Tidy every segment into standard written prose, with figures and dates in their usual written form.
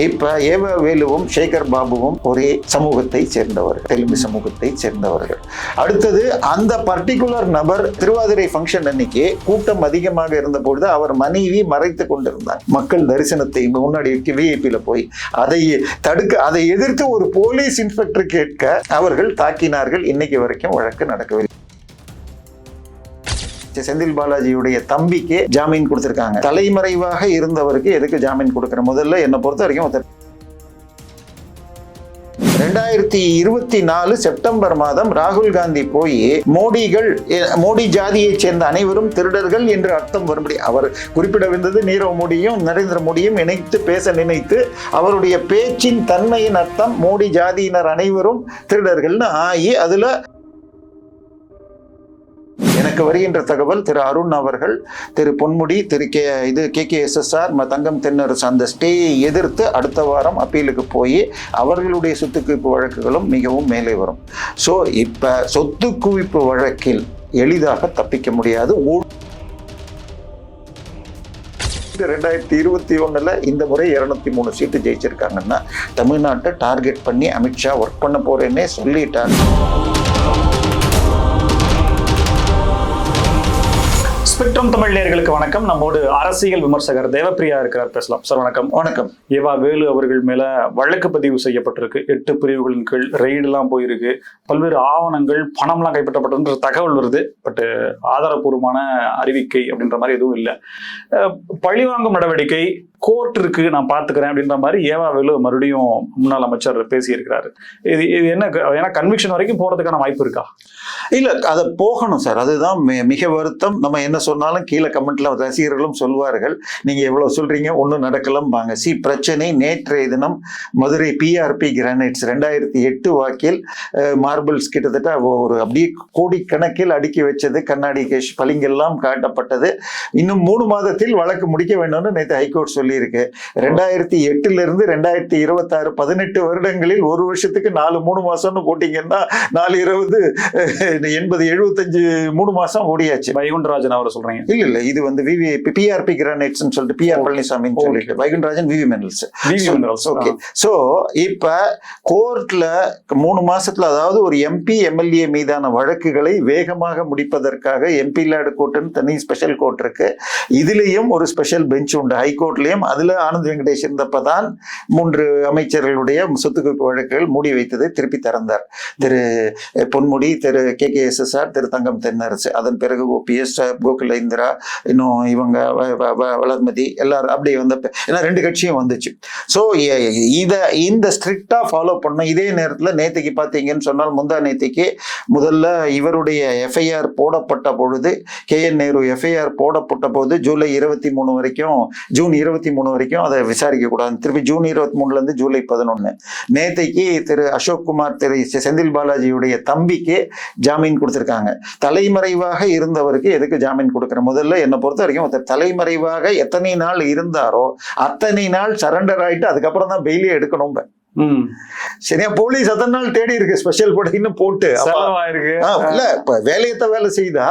இப்ப ஏவ வேலுவும் சேகர் பாபுவும் ஒரே சமூகத்தை சேர்ந்தவர்கள், தெலுங்கு சமூகத்தை சேர்ந்தவர்கள். அடுத்தது அந்த பர்டிகுலர் நபர் திருவாதிரை ஃபங்க்ஷன் அன்னைக்கு கூட்டம் அதிகமாக இருந்த பொழுது அவர் மனைவி மறைத்து கொண்டிருந்தார். மக்கள் தரிசனத்தை முன்னாடி விஐபியில போய் அதை எதிர்த்து ஒரு போலீஸ் இன்ஸ்பெக்டர் கேட்க அவர்கள் தாக்கினார்கள். இன்னைக்கு வரைக்கும் வழக்கு நடக்கவில்லை. செந்தில் பாலாஜியுடைய தம்பிக்கு ஜாமீன் கொடுத்திருக்காங்க. தலைமறைவாக இருந்தவருக்கு எதுக்கு ஜாமீன் கொடுக்கிற? முதல்ல என்னை பொறுத்த வரைக்கும் 2024 செப்டம்பர் மாதம் ராகுல் காந்தி போய் மோடி ஜாதியை சேர்ந்த அனைவரும் திருடர்கள் என்று அர்த்தம் வரும்படி அவர் குறிப்பிடவிருந்தது. நீரவ் மோடியும் நரேந்திர மோடியும் இணைத்து பேச நினைத்து அவருடைய பேச்சின் தன்மையின் அர்த்தம் மோடி ஜாதியினர் அனைவரும் திருடர்கள்னு ஆகி அதுல எனக்கு வருகின்ற தகவல் திரு அருண் அவர்கள், திரு பொன்முடி, திரு KKSSR தங்கம் தென்னரசு அந்த ஸ்டேயை எதிர்த்து அடுத்த வாரம் அப்பீலுக்கு போய் அவர்களுடைய சொத்து குவிப்பு வழக்குகளும் மிகவும் மேலே வரும். ஸோ இப்ப சொத்து குவிப்பு வழக்கில் எளிதாக தப்பிக்க முடியாது. 2021 இந்த முறை 203 சீட்டு ஜெயிச்சிருக்காங்கன்னா தமிழ்நாட்டை டார்கெட் பண்ணி அமித்ஷா ஒர்க் பண்ண போறேன்னே சொல்லிட்டார். ஸ்பெக்ட்ரம் தமிழ் நேயர்களுக்கு வணக்கம். நம்மோடு அரசியல் விமர்சகர் தேவப்பிரியா இருக்கிறார், பேசலாம். சார் வணக்கம். வணக்கம். ஏவா வேலு அவர்கள் மேல வழக்கு பதிவு செய்யப்பட்டிருக்கு. 8 பிரிவுகளின் கீழ் ரெய்டுலாம் போயிருக்கு. பல்வேறு ஆவணங்கள், பணம்லாம் கைப்பற்றப்பட்ட தகவல் வருது. பட் ஆதாரபூர்வமான அறிவிக்கை அப்படின்ற மாதிரி எதுவும் இல்லை. பழிவாங்கும் நடவடிக்கை கோர்ட் இருக்கு, நான் பாத்துக்கிறேன் அப்படின்ற மாதிரி ஏவா வேலு மறுபடியும் முன்னாள் அமைச்சர் பேசியிருக்கிறாரு. இது என்ன, ஏன்னா கன்விக்ஷன் வரைக்கும் போறதுக்கான வாய்ப்பு இருக்கா? இல்ல, அதை போகணும் சார். அதுதான் மிக வருத்தம். நம்ம என்ன சொன்னாலும் கீழே கமெண்ட்ல ரசிகர்களும் சொல்வார்கள், நீங்க எவ்வளவு சொல்றீங்க, ஒன்னும் நடக்கலாம் பாங்க. பிரச்சனை நேற்றைய தினம் மதுரை PRP கிரானைட்ஸ் 2008 வாக்கில் மார்பிள்ஸ் கிட்டத்தட்ட ஒரு அப்படியே கோடிக்கணக்கில் அடுக்கி வச்சது, கண்ணாடி கேஷ் பளிங்கெல்லாம் காட்டப்பட்டது. இன்னும் 3 மாதத்தில் வழக்கு முடிக்க வேண்டும்னு நேற்று ஹைகோர்ட் சொல்லி இருக்கு. 2008 இருந்து 2026 18 வருடங்களில் ஒரு வருஷத்துக்கு 3 மாசம்னு போட்டீங்கன்னா 4 80 75 3 மாசம் ஓடியாச்சு. வைகுண்டராஜன் அவரை சொல்றீங்க? இல்ல, இது வந்து PRP கிரானைட்ஸ் சொல்லிட்டு PR பழனிசாமின்னு சொல்லிட்டு Vaikundarajan VV minerals. Okay. So இப்ப கோர்ட்ல 3 மாசத்துல, அதாவது ஒரு MP MLA மீதான வழக்குகளை வேகமாக முடிப்பதற்காக MP லார்டு கோர்ட்னு தனி ஸ்பெஷல் கோர்ட் இருக்கு. இதுலயும் ஒரு ஸ்பெஷல் பெஞ்ச் உண்டு ஹைகோர்ட்லயும். அதுல ஆனந்த் வெங்கடேஷ் இருந்தப்பதான் 3 அமைச்சர்களுடைய சொத்து குவிப்பு வழக்குகள் மூடி வைத்ததை திருப்பி திறந்தார். திரு பொன்முடி, திரு KKSSR, திரு தங்கம் தென்னரசு. அதன் பிறகு OPS, கோகுல இந்திரா, இன்னும் இவங்க வளர்மதி எல்லாரும் அப்படியே வந்த, ஏன்னா 2 கட்சியும் வந்துச்சு. ஸோ இந்த ஸ்ட்ரிக்டா ஃபாலோ பண்ண. இதே நேரத்தில் நேற்றுக்கு பார்த்தீங்கன்னு சொன்னால், முந்தா நேற்றுக்கு முதல்ல இவருடைய FIR போடப்பட்ட பொழுது, KN நேரு FIR போடப்பட்ட போது ஜூலை 23 வரைக்கும், ஜூன் 23 வரைக்கும் அதை விசாரிக்க கூடாது. திருப்பி ஜூன் 23 ஜூலை 11 நேற்றைக்கு திரு அசோக் குமார், திரு செந்தில் பாலாஜியுடைய தம்பிக்கு ஜாமீன் கொடுத்திருக்காங்க. தலைமறைவாக இருந்தவருக்கு எதுக்கு ஜாமீன் கொடுக்கிற? முதல்ல என்னை பொறுத்த வரைக்கும் ஒருத்தர் தலைமறைவாக எத்தனை நாள் இருந்தாரோ அத்தனை நாள் சரண்டர் ஆயிட்டு அதுக்கப்புறம் தான் பெயிலே எடுக்கணும். சரியா? போலீஸ் அத்தனை நாள் தேடி இருக்கு, ஸ்பெஷல் படைன்னு போட்டு இல்ல, இப்ப வேலை செய்தா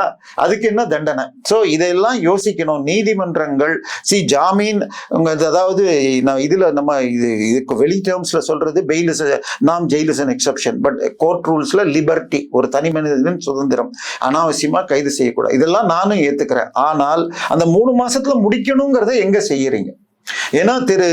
அதுக்கு என்ன தண்டனை? சோ இதெல்லாம் யோசிக்கணும் நீதிமன்றங்கள். ஜாமீன், அதாவது இதுல நம்ம இதுக்கு வெளி டேர்ம்ஸ்ல சொல்றது பெயில் இஸ் நாம், jail is an exception. But court ரூல்ஸ்ல லிபர்ட்டி, ஒரு தனி மனிதனின் சுதந்திரம், அனாவசியமா கைது செய்யக்கூடாது. இதெல்லாம் நானும் ஏத்துக்கிறேன். ஆனால் அந்த 3 மாசத்துல முடிக்கணுங்கிறத எங்க செய்யறீங்க? ஏன்னா திரு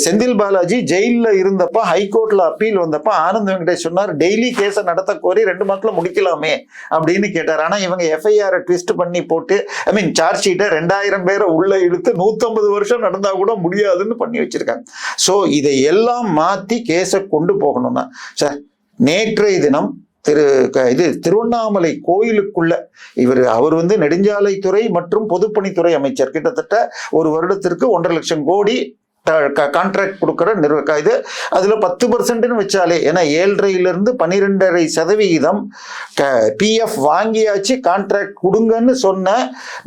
செந்தில் பாலாஜி ஜெயில இருந்தப்ப, ஹைகோர்ட்ல அப்பீல் வந்தப்ப ஆனந்த் வெங்கடேஷ் சொன்னார், டெய்லி கேஸை நடத்த கோரி 2 மாசத்துல முடிக்கலாமே அப்படின்னு கேட்டார். ஆனா இவங்க FIR ட்விஸ்ட் பண்ணி போட்டு, சார்ஜ் ஷீட்டை 2000 பேரை உள்ள இழுத்து 150 வருஷம் நடந்தா கூட முடியாதுன்னு பண்ணி வச்சிருக்காங்க. சோ இதை எல்லாம் மாத்தி கேஸை கொண்டு போகணும்னா சார், நேற்றைய தினம் திருவண்ணாமலை கோயிலுக்குள்ள அவர் நெடுஞ்சாலைத்துறை மற்றும் பொதுப்பணித்துறை அமைச்சர், கிட்டத்தட்ட ஒரு வருடத்திற்கு 1.5 லட்சம் கோடி கான்ட்ராக்ட் கொடுக்கிற இது. அதுல 10% வச்சாலே, ஏன்னா 7.5% 12.5% PF வாங்கியாச்சு, கான்ட்ராக்ட் கொடுங்கன்னு சொன்ன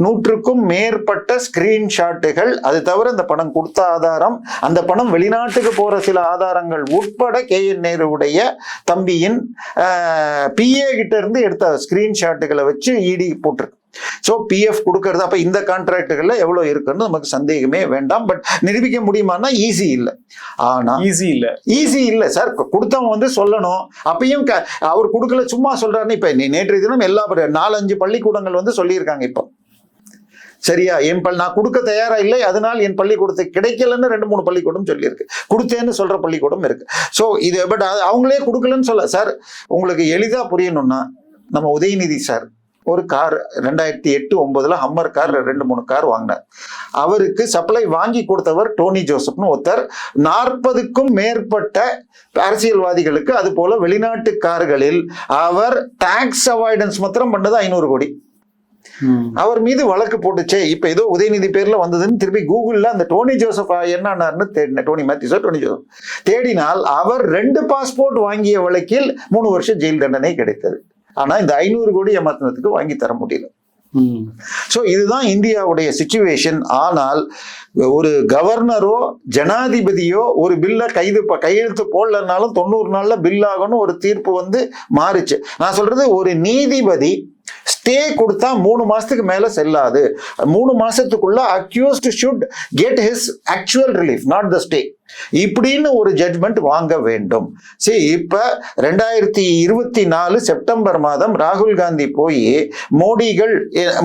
100க்கும் மேற்பட்ட ஸ்கிரீன்ஷாட்டுகள், அது தவிர இந்த பணம் கொடுத்த ஆதாரம், அந்த பணம் வெளிநாட்டுக்கு போற சில ஆதாரங்கள் உட்பட KN நேருடைய தம்பியின் PA கிட்ட இருந்து எடுத்த ஸ்கிரீன்ஷாட்டுகளை வச்சு ED போட்டிருக்கு. ஸோ பிஎஃப் கொடுக்கறது அப்ப இந்த கான்ட்ராக்டுகள்ல எவ்வளவு இருக்குன்னு நமக்கு சந்தேகமே வேண்டாம். பட் நிரூபிக்க முடியுமான்னா ஈஸி இல்லை. ஆனா ஈஸி இல்லை சார். கொடுத்தவங்க வந்து சொல்லணும். அப்பயும் அவர் கொடுக்கல சும்மா சொல்றாருன்னு இப்ப நேற்றைய தினம் எல்லா 4-5 பள்ளிக்கூடங்கள் வந்து சொல்லியிருக்காங்க. இப்போ சரியா, நான் கொடுக்க தயாரா இல்லை, அதனால் என் பள்ளிக்கூடத்துக்கு கிடைக்கலன்னு 2-3 பள்ளிக்கூடம் சொல்லியிருக்கு. கொடுத்தேன்னு சொல்ற பள்ளிக்கூடம் இருக்கு. ஸோ இது பட் அவங்களே கொடுக்கலன்னு சொல்ல சார். உங்களுக்கு எளிதா புரியணும்னா நம்ம உதயநிதி சார் ஒரு கார் 2008-09 ஹம்மர் கார் 2-3 கார் வாங்கினார். அவருக்கு சப்ளை வாங்கி கொடுத்தவர் டோனி ஜோசப்னு ஒருத்தர். 40க்கும் மேற்பட்ட அரசியல்வாதிகளுக்கு அது போல வெளிநாட்டு கார்களில் அவர் டாக்ஸ் அவாய்டன்ஸ் மாத்திரம் பண்ணது 500 கோடி. அவர் மீது வழக்கு போட்டுச்சே. இப்ப ஏதோ உதயநிதி பேர்ல வந்ததுன்னு திருப்பி கூகுள்ல அந்த டோனி ஜோசப் என்னன்னு தேடின, டோனி மேத்யூஸோ டோனி ஜோசப் தேடினால் அவர் 2 பாஸ்போர்ட் வாங்கிய வழக்கில் 3 வருஷம் ஜெயில் தண்டனை கிடைத்தது. ஆனா இந்த 500 கோடி ஏமாத்தினத்துக்கு வாங்கி தர முடியல. சோ இதுதான் இந்தியாவுடைய சிச்சுவேஷன். ஆனால் ஒரு கவர்னரோ ஜனாதிபதியோ ஒரு பில்ல கையெழுத்து போடலனாலும் 90 நாள்ல பில் ஆகணும் ஒரு தீர்ப்பு வந்து மாறிச்சு. நான் சொல்றது ஒரு நீதிபதி ஸ்டே கொடுத்தா 3 மாசத்துக்கு மேல செல்லாது. 3 மாசத்துக்குள்ள accused should get his actual relief, not the stay, இப்படின்னு ஒரு ஜட்மெண்ட் வாங்க வேண்டும். சரி, இப்ப 2024 செப்டம்பர் மாதம் ராகுல் காந்தி போய்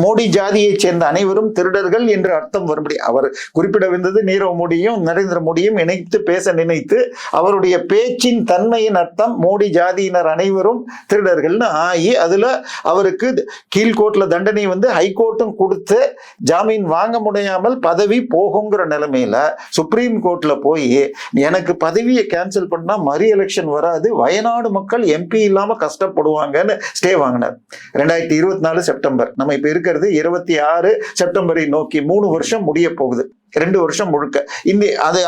மோடி ஜாதியை சேர்ந்த அனைவரும் திருடர்கள் என்று அர்த்தம் வரும்படி அவர் குறிப்பிட வந்தது. நீரவ் மோடியும் நரேந்திர மோடியும் இணைத்து பேச நினைத்து அவருடைய பேச்சின் தன்மையின் அர்த்தம் மோடி ஜாதியினர் அனைவரும் திருடர்கள்னு ஆகி அதுல அவருக்கு கீழ்கோர்ட்ல தண்டனை வந்து ஹைகோர்ட்டும் கொடுத்து ஜாமீன் வாங்க முடியாமல் பதவி போகுங்கிற நிலைமையில சுப்ரீம் கோர்ட்ல போய் எனக்கு பதவியை கேன்சல் பண்ணா மறு எலெக்ஷன் வராது, வயநாடு மக்கள் எம்பி இல்லாம கஷ்டப்படுவாங்கன்னு ஸ்டே வாங்கினார். 2024 செப்டம்பர். நம்ம இப்ப இருக்கிறது 26 செப்டம்பரை நோக்கி 3 வருஷம் முடிய போகுது. 2 வருஷம் முழுக்க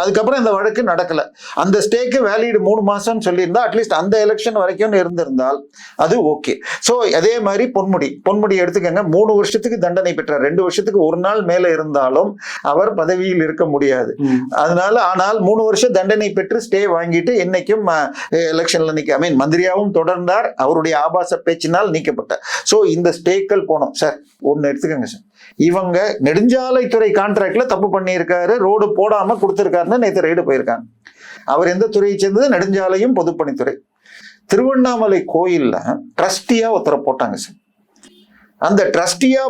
அதுக்கப்புறம் இந்த வழக்கு நடக்கல. அந்த ஸ்டேக்கு வேலிட் 3 மாசம் சொல்லியிருந்தா அட்லீஸ்ட் அந்த எலெக்ஷன் வரைக்கும் இருந்திருந்தால் அது ஓகே. சோ அதே மாதிரி பொன்முடி எடுத்துக்கங்க. 3 வருஷத்துக்கு தண்டனை பெற்றார். 2 வருஷத்துக்கு 1 நாள் மேல இருந்தாலும் அவர் பதவியில் இருக்க முடியாது. அதனால ஆனால் 3 வருஷம் தண்டனை பெற்று ஸ்டே வாங்கிட்டு என்னைக்கும் எலெக்ஷன்ல மந்திரியாவும் தொடர்ந்தார். அவருடைய ஆபாச பேச்சினால் நீக்கப்பட்டார். சோ இந்த ஸ்டேக்கள் போனோம் சார். ஒன்னு எடுத்துக்கங்க சார், இவங்க நெடுஞ்சாலைத்துறை கான்ட்ராக்ட்ல தப்பு பண்ணியிருக்காரு, ரோடு போடாம கொடுத்திருக்காருன்னு நேற்று ரைடு போயிருக்காங்க. அவர் எந்த துறையை சேர்ந்தது? நெடுஞ்சாலையும் பொதுப்பணித்துறை. திருவண்ணாமலை கோயில்ல ட்ரஸ்டியா ஒருத்தரை போட்டாங்க சார். அந்த ட்ரஸ்டியா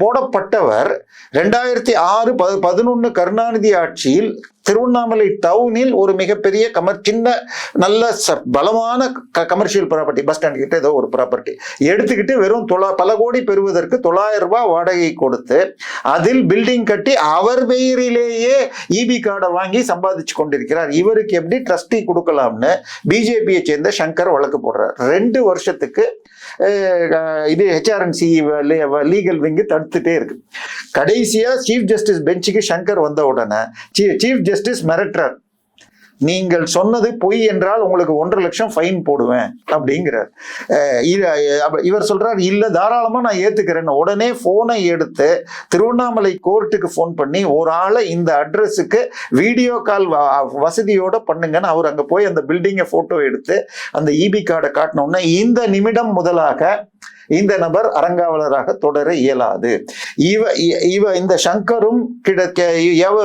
போடப்பட்டவர் 2006-11 கருணாநிதி ஆட்சியில் திருவண்ணாமலை டவுனில் ஒரு மிகப்பெரிய சின்ன நல்ல பலமான கமர்ஷியல் ப்ராப்பர்ட்டி, பஸ் ஸ்டாண்ட் கிட்ட ஏதோ ஒரு ப்ராப்பர்ட்டி எடுத்துக்கிட்டு வெறும் பல கோடி பெறுவதற்கு 900 ரூபாய் வாடகை கொடுத்து அதில் பில்டிங் கட்டி அவர் பெயரிலேயே இபி கார்டை வாங்கி சம்பாதிச்சு கொண்டிருக்கிறார். இவருக்கு எப்படி ட்ரஸ்டி கொடுக்கலாம்னு பிஜேபியை சேர்ந்த சங்கர் வழக்கு போடுறார். 2 வருஷத்துக்கு இது HRNC லீகல் விங்கு தடுத்துட்டே இருக்கு. கடைசியா சீஃப் ஜஸ்டிஸ் பெஞ்சுக்கு சங்கர் வந்த உடனே சீஃப் ஜஸ்டிஸ் மிரட்டுறார், நீங்கள் சொன்னது பொய் என்றால் உங்களுக்கு 1.5 லட்சம் ஃபைன் போடுவேன் அப்படிங்கிறார். இவர் சொல்றார், இல்ல தாராளமா நான் ஏத்துக்கிறேன். உடனே போனை எடுத்து திருவண்ணாமலை கோர்ட்டுக்கு போன் பண்ணி ஒரு ஆளை இந்த அட்ரஸுக்கு வீடியோ கால் வசதியோட பண்ணுங்கன்னு அவர் அங்க போய் அந்த பில்டிங்கை போட்டோ எடுத்து அந்த இபி கார்டை காட்டினோம்னா இந்த நிமிடம் முதலாக இந்த நபர் அறங்காவலராக தொடர இயலாது. இந்த சங்கரும்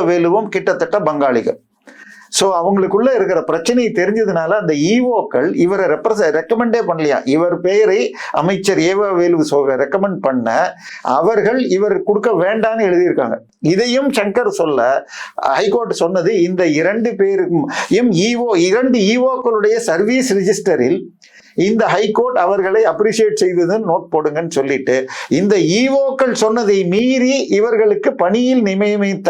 வேலுவும் கிட்டத்தட்ட பங்காளிகள். சோ அவங்களுக்குள்ள இருக்கிற பிரச்சனை தெரிஞ்சதுனால அந்த ஈவோக்கள் இவரை ரெக்கமெண்டே பண்ணலையா. இவர் பெயரை அமைச்சர் வேலு ரெக்கமெண்ட் பண்ண அவர்கள் இவர் கொடுக்க வேண்டான்னு எழுதியிருக்காங்க. இதையும் சங்கர் சொல்ல ஹைகோர்ட் சொன்னது, இந்த 2 பேருக்கும் 2 ஈவோக்களுடைய சர்வீஸ் ரிஜிஸ்டரில் இந்த ஹைகோர்ட் அவர்களை அப்ரிஷியேட் செய்ததுன்னு நோட் போடுங்கன்னு சொல்லிட்டு இந்த ஈவோக்கள் சொன்னதை மீறி இவர்களுக்கு பணியில் நியமித்த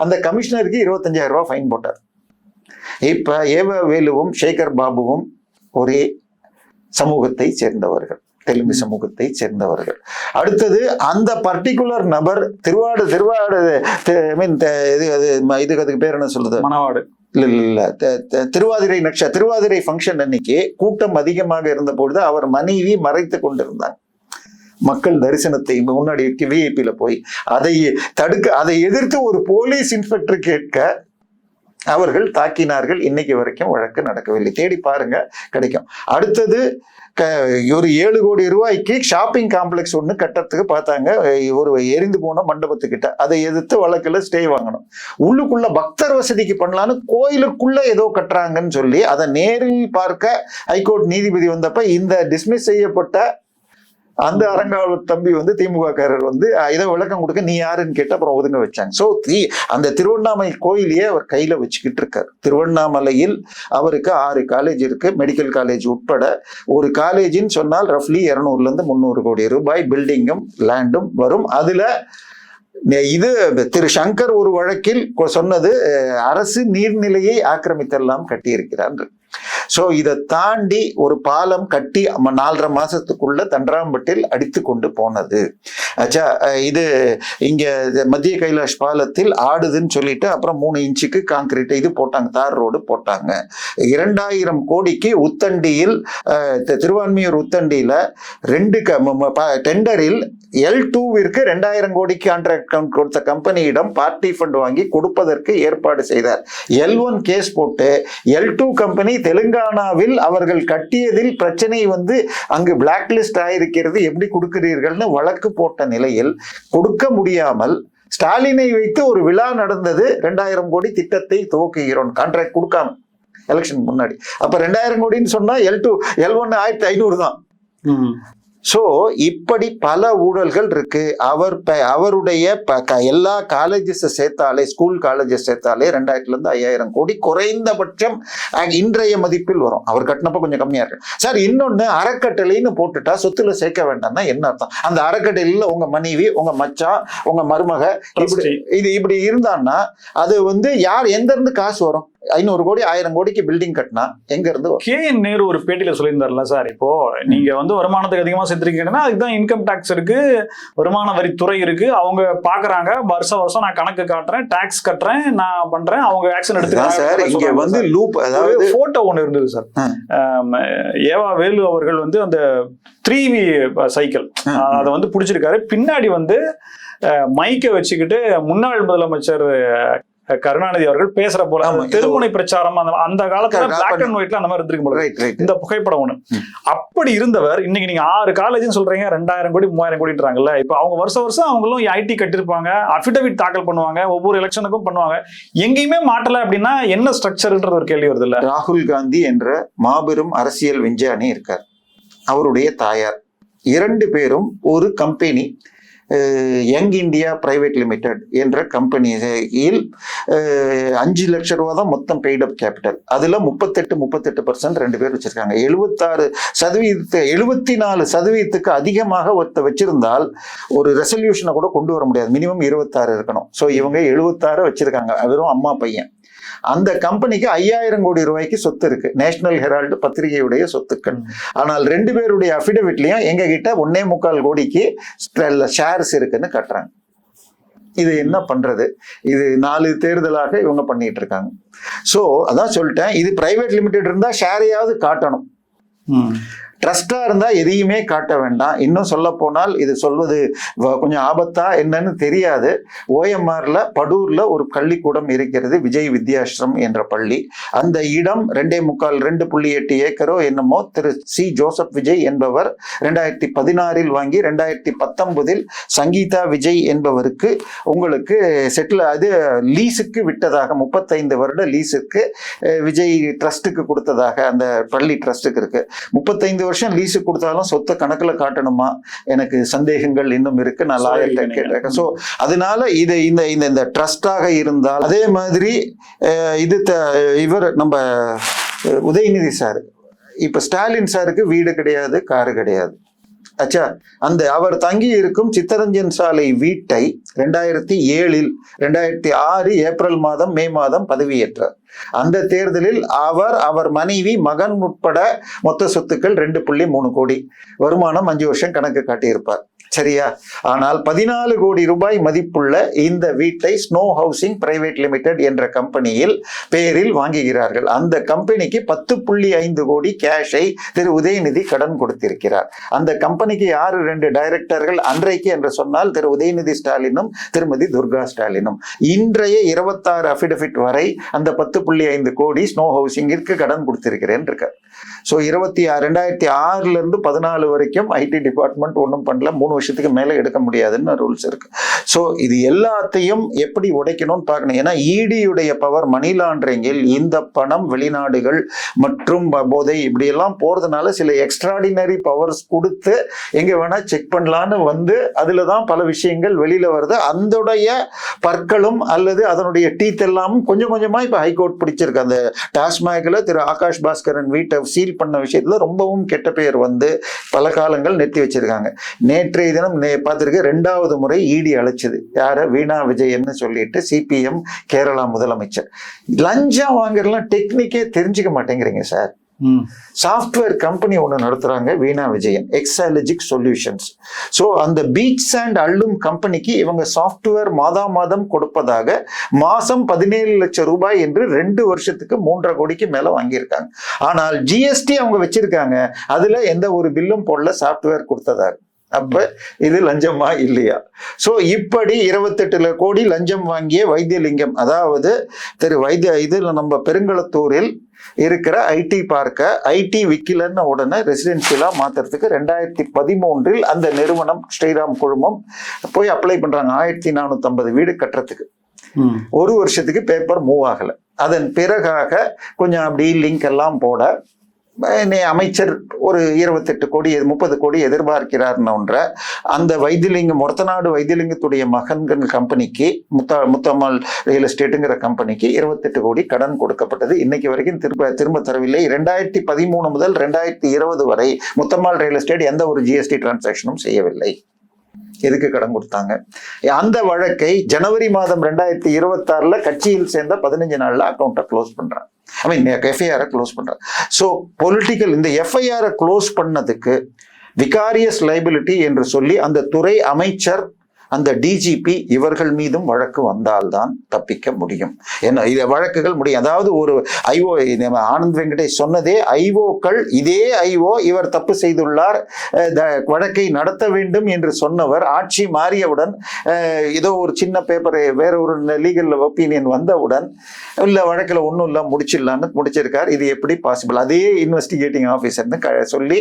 அந்த கமிஷனருக்கு 25,000 ரூபாய் ஃபைன் போட்டார். இப்ப வேலுவும் சேகர் பாபுவும் ஒரே சமூகத்தை சேர்ந்தவர்கள், தெலுங்கு சமூகத்தை சேர்ந்தவர்கள். அடுத்தது அந்த பர்டிகுலர் நபர் இதுக்கு பேர் என்ன சொல்றது, மணவாடு இல்ல திருவாதிரை ஃபங்க்ஷன் அன்னைக்கு கூட்டம் அதிகமாக இருந்த பொழுது அவர் மனைவி மறைத்து கொண்டிருந்தாங்க. மக்கள் தரிசனத்தை முன்னாடி விஐபியில போய் அதை எதிர்த்து ஒரு போலீஸ் இன்ஸ்பெக்டர் கேட்க அவர்கள் தாக்கினார்கள். இன்னைக்கு வரைக்கும் வழக்கு நடக்கவில்லை. தேடி பாருங்க, கிடைக்கும். அடுத்தது ஒரு 7 கோடி ரூபாய்க்கு ஷாப்பிங் காம்ப்ளெக்ஸ் ஒன்று கட்டத்துக்கு பார்த்தாங்க, ஒரு எரிந்து போன மண்டபத்துக்கிட்ட. அதை எதிர்த்து வழக்குல ஸ்டே வாங்கணும். உள்ளுக்குள்ள பக்தர் வசதிக்கு பண்ணலான்னு கோயிலுக்குள்ள ஏதோ கட்டுறாங்கன்னு சொல்லி அதை நேரில் பார்க்க ஹைகோர்ட் நீதிபதி வந்தப்ப இந்த டிஸ்மிஸ் செய்யப்பட்ட அந்த அரங்காவூர் தம்பி திமுககாரர் இதை விளக்கம் கொடுக்க நீ யாருன்னு கேட்டு அப்புறம் ஒதுங்க வச்சாங்க. ஸோ அந்த திருவண்ணாமலை கோயிலையே அவர் கையில வச்சுக்கிட்டு இருக்காரு. திருவண்ணாமலையில் அவருக்கு 6 காலேஜ் இருக்கு, மெடிக்கல் காலேஜ் உட்பட. ஒரு காலேஜின்னு சொன்னால் ரஃப்லி 200-300 கோடி ரூபாய் பில்டிங்கும் லேண்டும் வரும். அதுல இது திரு சங்கர் ஒரு வழக்கில் சொன்னது அரசு நீர்நிலையை ஆக்கிரமித்தெல்லாம் கட்டியிருக்கிறார். சோ இதை தாண்டி ஒரு பாலம் கட்டி 4.5 மாசத்துக்குள்ள தண்டராம்பட்டில் அடித்து கொண்டு போனது. ஆச்சா, இது இங்க மத்திய கைலாஷ் பாலத்தில் ஆடுதுன்னு சொல்லிட்டு அப்புறம் 3 இன்ச்சுக்கு கான்கிரீட் இது போட்டாங்க, தார் ரோடு போட்டாங்க. 2000 கோடிக்கு உத்தண்டியில், திருவான்மியூர் உத்தண்டியில 2 டெண்டரில் L2விற்கு 2000 கோடிக்கு கான்ட்ராக்ட் கொடுத்த கம்பெனியிடம் பார்ட்டி ஃபண்ட் வாங்கி கொடுப்பதற்கு ஏற்பாடு செய்தார். L1 கேஸ் போட்டு L2 கம்பெனி தெலுங்கானாவில் அவர்கள் கட்டியதில் பிரச்சனை அங்கு பிளாக் லிஸ்ட் ஆயிருக்கிறது, எப்படி கொடுக்கிறீர்கள்னு வழக்கு போட்ட நிலையில் கொடுக்க முடியாமல் ஸ்டாலினை வைத்து ஒரு விழா நடந்தது. 2000 கோடி திட்டத்தை துவக்குகிறோம், கான்ட்ராக்ட் கொடுக்காம எலெக்ஷன் முன்னாடி. அப்ப 2000 கோடின்னு சொன்னா L2 L1 1500 தான். சோ இப்படி பல ஊழல்கள் இருக்கு. அவருடைய எல்லா காலேஜஸ் சேர்த்தாலே, ஸ்கூல் காலேஜஸ் சேர்த்தாலே 2000-5000 கோடி குறைந்தபட்சம் இன்றைய மதிப்பில் வரும். அவர் கட்டினப்ப கொஞ்சம் கம்மியா இருக்கு சார். இன்னொன்னு, அறக்கட்டளைன்னு போட்டுட்டா சொத்துல சேர்க்க வேண்டாம்னா என்ன அர்த்தம்? அந்த அறக்கட்டளையில உங்க மனைவி, உங்க மச்சான், உங்க மருமக இப்படி இருந்தான்னா அது யார் எந்த இருந்து காசு வரும்? 500 கோடி 1000 கோடிக்கு பில்டிங் கட்டினா எங்க இருந்து? KN நேரு ஒரு பேட்டியில சொல்லியிருந்தாருல சார், இப்போ நீங்க வருமானத்துக்கு அதிகமா சேர்த்திருக்கீங்கன்னா அதுக்குதான் இன்கம் டாக்ஸ் இருக்கு, வருமான வரித்துறை இருக்கு, அவங்க பாக்குறாங்க. வருஷம் நான் கணக்கு காட்டுறேன், டாக்ஸ் கட்டுறேன், நான் பண்றேன், அவங்க ஆக்ஷன் எடுத்துக்கிறாங்க. இங்க லூப், அதாவது போட்டோ ஒண்ணு இருந்தது சார். ஏவா வேலு அவர்கள் அந்த 3V சைக்கிள் அதை பிடிச்சிருக்காரு. பின்னாடி மைக்கை வச்சுக்கிட்டு முன்னாள் முதலமைச்சர் கருணாநிதி அவர்கள் பேசுற போல திருமுனை பிரச்சாரம் அந்த காலத்துல பிளாக் அண்ட் ஒயிட்ல அந்த மாதிரி இருந்திருக்கு போல இந்த புகைப்படம் ஒண்ணு. அப்படி இருந்தவர் இன்னைக்கு நீங்க 6 காலேஜ்னு சொல்றீங்க, 2000 கோடி 3000 கோடின்றாங்கல்ல. இப்ப அவங்க வருஷம் அவங்களும் ஐடி கட்டிருப்பாங்க, அபிடவிட் தாக்கல் பண்ணுவாங்க, ஒவ்வொரு எலெக்ஷனுக்கும் பண்ணுவாங்க. எங்கேயுமே மாட்டல அப்படின்னா என்ன ஸ்ட்ரக்சர்ன்றது ஒரு கேள்வி வருது இல்ல? ராகுல் காந்தி என்ற மாபெரும் அரசியல் விஞ்ஞானி இருக்கார். அவருடைய தாயார் 2 பேரும் ஒரு company, young India private limited என்ற கம்பெனியில் 5 லட்சம் ரூபா தான் மொத்தம் பெய்ட் அப் கேபிட்டல். அதுல 38% 2 பேர் வச்சிருக்காங்க. 74% அதிகமாக வச்சிருந்தால் ஒரு ரெசல்யூஷனை கூட கொண்டு வர முடியாது. மினிமம் 26 இருக்கணும். ஸோ இவங்க 76 வச்சிருக்காங்க, வெறும் அம்மா பையன். அந்த கம்பெனிக்கு 5000 கோடி ரூபாய்க்கு சொத்து இருக்கு, நேஷனல் ஹெரால்டு பத்திரிகையுடைய சொத்துக்கள். ஆனால் 2 பேருடைய அபிடவிட்லயும் எங்க கிட்ட 1.25 கோடிக்கு ஷேர்ஸ் இருக்குன்னு கட்டுறாங்க. இது என்ன பண்றது? இது 4 தேர்தலாக இவங்க பண்ணிட்டு இருக்காங்க. சோ அதான் சொல்லிட்டேன், இது பிரைவேட் லிமிடெட் இருந்தா ஷேரையாவது காட்டணும். ட்ரஸ்டா இருந்தா எதையுமே காட்ட வேண்டாம். இன்னும் சொல்ல போனால் இது சொல்வது கொஞ்சம் ஆபத்தா என்னன்னு தெரியாது. OMRல படூர்ல ஒரு பள்ளிக்கூடம் இருக்கிறது, விஜய் வித்யாஸ்ரம் என்ற பள்ளி. அந்த இடம் 2.8 ஏக்கரோ என்னமோ திரு C. ஜோசப் விஜய் என்பவர் 2016 வாங்கி 2019 சங்கீதா விஜய் என்பவருக்கு உங்களுக்கு செட்டில் அது லீஸுக்கு விட்டதாக, 35 வருட லீஸுக்கு விஜய் ட்ரஸ்டுக்கு கொடுத்ததாக அந்த பள்ளி ட்ரஸ்டுக்கு இருக்கு. 35 வருஷம் லீஸு கொடுத்தாலும் சொத்தை கணக்குல காட்டணுமா? எனக்கு சந்தேகங்கள் இன்னும் இருக்கு. நான் லாயர்கிட்ட கேட்டிருக்கேன். ஸோ அதனால இது இந்த ட்ரஸ்டாக இருந்தால், அதே மாதிரி இவர் நம்ம உதயநிதி சார், இப்ப ஸ்டாலின் சாருக்கு வீடு கிடையாது, காரு கிடையாது. ஆச்சா, அவர் தங்கி இருக்கும் சித்தரஞ்சன் சாலை வீட்டை 2007 2006 ஏப்ரல் மாதம் மே மாதம் பதவியேற்றார். அந்த தேர்தலில் அவர் மனைவி மகன் உட்பட மொத்த சொத்துக்கள் 2.3 கோடி, வருமானம் 5 வருஷம் கணக்கு காட்டியிருப்பார். சரியா? ஆனால் 14 கோடி ரூபாய் மதிப்புள்ள இந்த வீட்டை ஸ்னோ ஹவுசிங் பிரைவேட் லிமிடெட் என்ற கம்பெனியில் பேரில் வாங்குகிறார்கள். அந்த கம்பெனிக்கு 10.5 கோடி கேஷை திரு உதயநிதி கடன் கொடுத்திருக்கிறார். அந்த கம்பெனிக்கு யாரு 2 டைரக்டர்கள் அன்றைக்கு என்று சொன்னால் திரு உதயநிதி ஸ்டாலினும் திருமதி துர்கா ஸ்டாலினும். இன்றைய 26 அபிடபிட் வரை அந்த 10.5 கோடி ஸ்னோ ஹவுசிங்கிற்கு கடன் கொடுத்திருக்கிறேன் இருக்கார். ஸோ 2006 இருந்து 14 வரைக்கும் ஐடி டிபார்ட்மெண்ட் ஒன்றும் பண்ணல. 3 வருஷத்துக்கு மேலே எடுக்க முடியாதுன்னு ரூல்ஸ் இருக்கு. ஸோ இது எல்லாத்தையும் எப்படி உடைக்கணும்னு பார்க்கணும். ஏன்னா இடியுடைய பவர் மணி லாண்டரிங்கில் இந்த பணம் வெளிநாடுகள் மற்றும் போதை இப்படியெல்லாம் போறதுனால சில எக்ஸ்ட்ராடினரி பவர்ஸ் கொடுத்து எங்க வேணா செக் பண்ணலான்னு வந்து அதுல தான் பல விஷயங்கள் வெளியில வருது. அதோடைய பற்களும் அல்லது அதனுடைய டீத் எல்லாம் கொஞ்சம் கொஞ்சமா இப்ப ஹைகோர்ட் பிடிச்சிருக்கு. அந்த டாஸ்மாக்ல திரு ஆகாஷ் பாஸ்கரன் வீட்டை சீல் பண்ண விஷயத்துல ரொம்பவும் கெட்ட பெயர் வந்து பல காலங்கள் நிறுத்தி வச்சிருக்காங்க. நேற்றைய தினம் பார்த்திருக்க 2வது முறை இடி அழைச்சது யார வீணா விஜயன்னு சொல்லிட்டு சிபிஎம் கேரளா முதலமைச்சர். லஞ்சம் வாங்குறதுலாம் டெக்னிக்கே தெரிஞ்சுக்க மாட்டேங்கிறீங்க சார். சாஃப்ட்வேர் கம்பெனி ஒன்று நடத்துறாங்க வீணா விஜயன், எக்ஸாலஜிக் சொல்யூஷன்ஸ். ஸோ அந்த பீச் சாண்ட் அள்ளும் கம்பெனிக்கு இவங்க சாஃப்ட்வேர் மாதம் கொடுப்பதாக மாசம் 17 லட்சம் ரூபாய் என்று 2 வருஷத்துக்கு 3.5 கோடிக்கு மேல வாங்கியிருக்காங்க. ஆனால் ஜிஎஸ்டி அவங்க வச்சிருக்காங்க, அதுல எந்த ஒரு பில்லும் போடல, சாஃப்ட்வேர் கொடுத்ததாக. அப்ப இது லஞ்சமா இல்லையா? சோ இப்படி 28 கோடி லஞ்சம் வாங்கிய வைத்தியலிங்கம், அதாவது திரு இதுல நம்ம பெருங்களத்தூரில் இருக்கிற ஐடி பார்க்க ஐடி விக்கிலன்னு உடனே ரெசிடென்சியலா மாத்துறதுக்கு 2013 அந்த நிறுவனம் ஸ்ரீராம் குழுமம் போய் அப்ளை பண்றாங்க. 1450 வீடு கட்டுறதுக்கு. 1 வருஷத்துக்கு பேப்பர் மூவ் ஆகல. அதன் பிறகாக கொஞ்சம் அப்படி லிங்க் எல்லாம் போட அமைச்சர் ஒரு 28 கோடி 30 கோடி எதிர்பார்க்கிறார்ன்ற அந்த வைத்தியலிங்கம் ஒருத்தநாடு வைத்தியலிங்கத்துடைய மகன்கள் கம்பெனிக்கு முத்தம்மாள் ரியல் எஸ்டேட்டுங்கிற கம்பெனிக்கு 28 கோடி கடன் கொடுக்கப்பட்டது. இன்னைக்கு வரைக்கும் திரும்ப தரவில்லை. 2013 முதல் 2020 வரை முத்தம்மாள் ரியல் எஸ்டேட் எந்த ஒரு ஜிஎஸ்டி டிரான்சாக்ஷனும் செய்யவில்லை. எதுக்கு கடன் கொடுத்தாங்க? அந்த வழக்கை ஜனவரி மாதம் 2026 கட்சியில் சேர்ந்த 15 நாள்ல அக்கௌண்ட்டை க்ளோஸ் பண்றாங்க. எஃப்ஐஆரை க்ளோஸ் பண்றாங்க. ஸோ பொலிட்டிக்கல் இந்த எஃப்ஐஆரை க்ளோஸ் பண்ணதுக்கு விகாரியஸ் லைபிலிட்டி என்று சொல்லி அந்த துறை அமைச்சர் அந்த டிஜிபி இவர்கள் மீதும் வழக்கு வந்தால்தான் தப்பிக்க முடியும். என்ன இது வழக்குகள் முடியும். அதாவது ஒரு ஐஓ ஆனந்த் வெங்கடேஷ் சொன்னதே ஐஓக்கள் இதே ஐஓ இவர் தப்பு செய்துள்ளார் வழக்கை நடத்த வேண்டும் என்று சொன்னவர் ஆட்சி மாறியவுடன் ஏதோ ஒரு சின்ன பேப்பர் வேற ஒரு லீகல் ஒப்பீனியன் வந்தவுடன் இல்ல வழக்கில் ஒன்றும் இல்லை முடிச்சிடலான்னு முடிச்சிருக்கார். இது எப்படி பாசிபிள்? அதே இன்வெஸ்டிகேட்டிங் ஆஃபீஸர்னு சொல்லி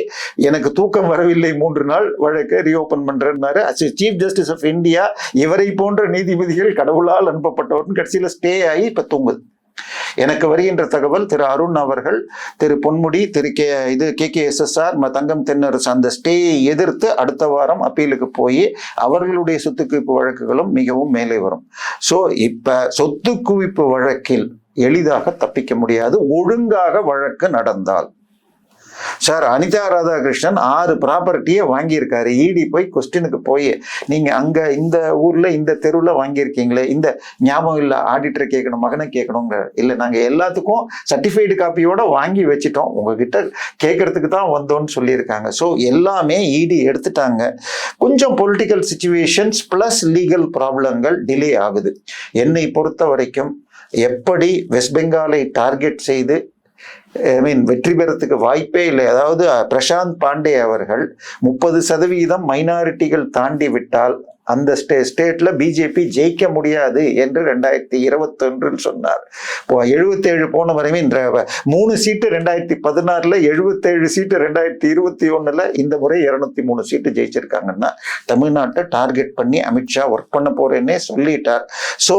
எனக்கு தூக்கம் வரவில்லை 3 நாள் வழக்கை ரீஓபன் பண்றேன்னாரு. சீஃப் ஜஸ்டிஸ் ஆஃப் இந்தியா இவரை போன்ற நீதிபதிகள் கடவுளால் அனுப்பப்பட்டவர்கள் கடைசியில ஸ்டே ஆகி இப்ப தூங்குது. எனக்கு வருகின்ற தகவல் திரு அருண் அவர்கள், திரு பொன்முடி, திரு KKSSR தங்கம் தென்னரசு அந்த ஸ்டேயை எதிர்த்து அடுத்த வாரம் அப்பீலுக்கு போய் அவர்களுடைய சொத்து குவிப்பு வழக்குகளும் மிகவும் மேலே வரும். சோ இப்ப சொத்து குவிப்பு வழக்கில் எளிதாக தப்பிக்க முடியாது ஒழுங்காக வழக்கு நடந்தால். சார் அனிதா ராதாகிருஷ்ணன் 6 ப்ராப்பர்ட்டியை வாங்கியிருக்காரு. இடி போய் கொஸ்டினுக்கு போய் நீங்க அங்க இந்த ஊர்ல இந்த தெருவில் வாங்கியிருக்கீங்களே, இந்த ஞாபகம் இல்லை, ஆடிட்டரை கேட்கணும், மகனை கேட்கணுங்க. இல்லை நாங்க எல்லாத்துக்கும் சர்டிஃபைடு காப்பியோட வாங்கி வச்சுட்டோம், உங்ககிட்ட கேட்கறதுக்கு தான் வந்தோம்னு சொல்லியிருக்காங்க. ஸோ எல்லாமே இடி எடுத்துட்டாங்க. கொஞ்சம் பொலிட்டிக்கல் சிச்சுவேஷன்ஸ் பிளஸ் லீகல் ப்ராப்ளங்கள் டிலே ஆகுது. என்னை பொறுத்த வரைக்கும் எப்படி வெஸ்ட் பெங்காலை டார்கெட் செய்து வெற்றி பெறத்துக்கு வாய்ப்பே இல்லை. அதாவது பிரசாந்த் பாண்டே அவர்கள் 30% மைனாரிட்டிகள் தாண்டி விட்டால் அந்த ஸ்டேட்ல பிஜேபி ஜெயிக்க முடியாது என்று 2021 சொன்னார். 77 போன வரையும் 3 சீட்டு 2016, 77 சீட்டு 2021, இந்த முறை 203 சீட்டு ஜெயிச்சிருக்காங்கன்னா தமிழ்நாட்டை டார்கெட் பண்ணி அமித்ஷா ஒர்க் பண்ண போறேன்னே சொல்லிட்டார். ஸோ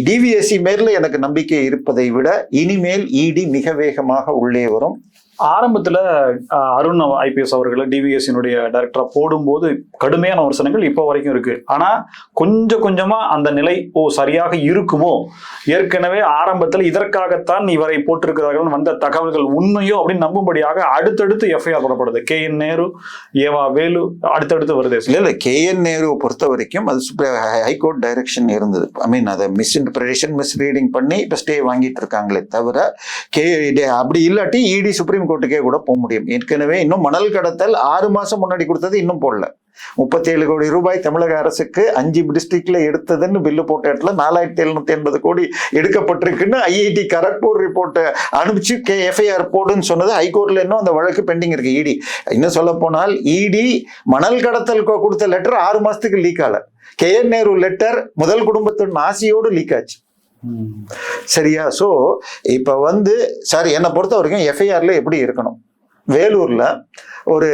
டிவிஎஸ்சி மேல எனக்கு நம்பிக்கை இருப்பதை விட இனிமேல் இடி மிக வேகமாக உள்ளே வரும். ஆரம்பத்துல அருண் ஐபிஎஸ் அவர்கள் டிவிஎஸ்சினுடைய டைரக்டரா போடும்போது கடுமையான விமர்சனங்கள் இப்போ வரைக்கும் இருக்கு. ஆனா கொஞ்சம் கொஞ்சமா அந்த நிலை சரியாக இருக்குமோ, ஏற்கனவே ஆரம்பத்துல இதற்காகத்தான் இவரை போட்டிருக்கிறார்கள் வந்த தகவல்கள் உண்மையோ அப்படின்னு நம்பும்படியாக அடுத்தடுத்து எஃப்ஐஆர் போடப்படுது. KN நேரு, ஏவா வேலு அடுத்தடுத்து வருது. இல்ல KN நேரு பொறுத்த வரைக்கும் அது ஹைகோர்ட் டைரக்ஷன் இருந்தது. அதை மிஸ்இன்டர்பிரேஷன் மிஸ்ரீடிங் பண்ணி இப்ப ஸ்டே வாங்கிட்டு இருக்காங்களே தவிர அப்படி இல்லாட்டி இடி சுப்ரீம் சுப்ரீம் கோர்ட்டுக்கே கூட போக முடியும். ஏற்கனவே இன்னும் மணல் கடத்தல் 6 மாசம் முன்னாடி கொடுத்தது இன்னும் போடல. 37 கோடி ரூபாய் தமிழக அரசுக்கு 5 டிஸ்ட்ரிக்ட்ல எடுத்ததுன்னு பில்லு போட்ட இடத்துல 4780 கோடி எடுக்கப்பட்டிருக்குன்னு ஐஐடி கரக்பூர் ரிப்போர்ட் அனுப்பிச்சு எஃப்ஐஆர் போடுன்னு சொன்னது. ஹைகோர்ட்ல இன்னும் அந்த வழக்கு பெண்டிங் இருக்கு. இடி இன்னும் சொல்ல போனால் இடி மணல் கடத்தல் கொடுத்த லெட்டர் 6 மாசத்துக்கு லீக் ஆகல. KN நேரு லெட்டர் முதல் குடும்பத்தின் ஆசையோடு லீக் ஆச்சு. சரியா? சோ இப்ப சார் என்னை பொறுத்த வரைக்கும் எஃப்ஐஆர்ல எப்படி இருக்கணும், வேலூர்ல ஒரு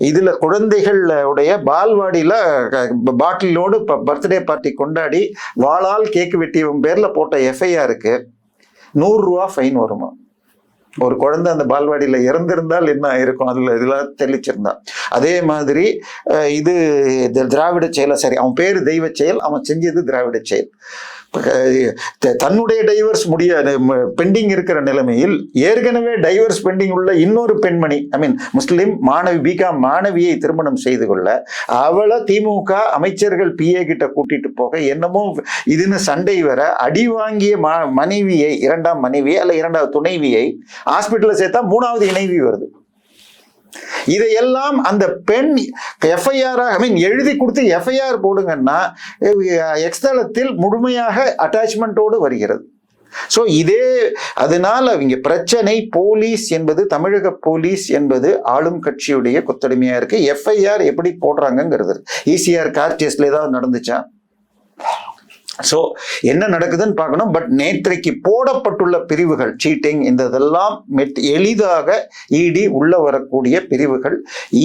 இதுல குழந்தைகளுடைய பால்வாடியில பாட்டிலோடு பர்த்டே பார்ட்டி கொண்டாடி வாளால் கேக் வெட்டியவன் பேர்ல போட்ட எஃப்ஐஆருக்கு 100 ரூபா ஃபைன் வருமா? ஒரு குழந்தை அந்த பால்வாடியில இறந்திருந்தால் என்ன இருக்கும், அதுல இதெல்லாம் தெளிச்சிருந்தா. அதே மாதிரி இது திராவிட செயல, சரி அவன் பேரு தெய்வ செயல், அவன் செஞ்சது திராவிட செயல். தன்னுடைய டைவர்ஸ் பெண்டிங் இருக்கிற நிலைமையில் ஏற்கனவே டைவர்ஸ் பெண்டிங் உள்ள இன்னொரு பெண்மணி, முஸ்லிம் மாணவி, பிகாம் மாணவியை திருமணம் செய்து கொள்ள அவளை திமுக அமைச்சர்கள் PA கிட்ட கூட்டிட்டு போக என்னமோ இதுன்னு சண்டை வர அடி வாங்கிய மனைவியை, 2ஆம் மனைவியை அல்ல 2வது துணைவியை ஹாஸ்பிட்டல்ல சேர்த்தா 3வது இணைவி வருது. இதையெல்லாம் அந்த பெண் எஃப்ஐஆர் எழுதி கொடுத்து எஃப்ஐஆர் போடுங்கன்னா எக்ஸ்தலத்தில் முழுமையாக அட்டாச்மெண்டோடு வருகிறது. சோ அதனால இங்க பிரச்சனை போலீஸ் என்பது, தமிழக போலீஸ் என்பது ஆளும் கட்சியுடைய கொத்தடிமையா இருக்கு. எஃப்ஐஆர் எப்படி போடுறாங்கிறது ECR கார் கேஸ்ல ஏதாவது நடந்துச்சா? சோ என்ன நடக்குதுன்னு பார்க்கணும். பட் நேற்றைக்கு போடப்பட்டுள்ள பிரிவுகள், சீட்டிங், இந்த இதெல்லாம் எளிதாக இடி உள்ள வரக்கூடிய பிரிவுகள்.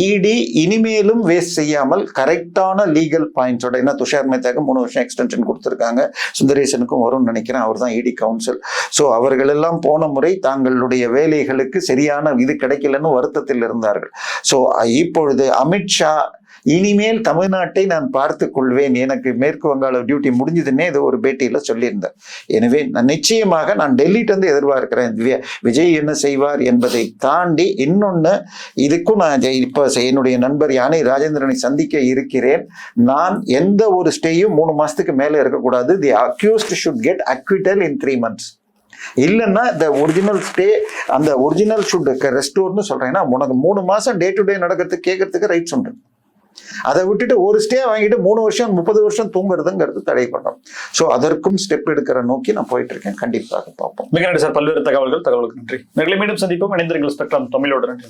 இடி இனிமேலும் வேஸ்ட் செய்யாமல் கரெக்டான லீகல் பாயிண்ட்ஸோட, ஏன்னா துஷார் மேத்தாக்கு 3 வருஷம் எக்ஸ்டென்ஷன் கொடுத்துருக்காங்க, சுந்தரேசனுக்கும் வரும்னு நினைக்கிறேன், அவர் தான் இடி கவுன்சில். ஸோ அவர்கள் எல்லாம் போன முறை தாங்களுடைய வேலைகளுக்கு சரியான இது கிடைக்கலன்னு வருத்தத்தில் இருந்தார்கள். ஸோ இப்பொழுது அமித்ஷா இனிமேல் தமிழ்நாட்டை நான் பார்த்துக் கொள்வேன், எனக்கு மேற்கு வங்காள டியூட்டி முடிஞ்சதுன்னே ஏதோ ஒரு பேட்டியில சொல்லியிருந்தேன். எனவே நான் நிச்சயமாக டெல்லிட்டு வந்து எதிர்பார்க்கிறேன் விஜய் என்ன செய்வார் என்பதை தாண்டி. இன்னொன்னு, இதுக்கும் நான் இப்ப என்னுடைய நண்பர் யானை ராஜேந்திரனை சந்திக்க இருக்கிறேன். நான் எந்த ஒரு ஸ்டேயும் 3 மாசத்துக்கு மேல இருக்கக்கூடாது. The accused should get acquittal in 3 months. இல்லைன்னா இந்த ஒரிஜினல் ஸ்டே, அந்த ஒரிஜினல் ஷுட் ரெஸ்டோர்னு சொல்றேன்னா, உனக்கு 3 மாசம் டே டு டே நடக்கிறதுக்கு கேட்கறதுக்கு ரைட்ஸ் உண்டு. அதை விட்டுட்டு ஒரு ஸ்டே வாங்கிட்டு 3 வருஷம் 30 வருஷம் தூங்குறதுங்கிறது தடை பண்ணணும். ஸோ அதற்கும் ஸ்டெப் எடுக்கிற நோக்கி நான் போயிட்டு இருக்கேன். கண்டிப்பாக பார்ப்போம். மிக நன்றி சார், பல்வேறு தகவல்களுக்கு நன்றி. மீண்டும் சந்திப்போம். இணைந்திருங்கள் ஸ்பெக்ட்ரம் தமிழோட. நன்றி.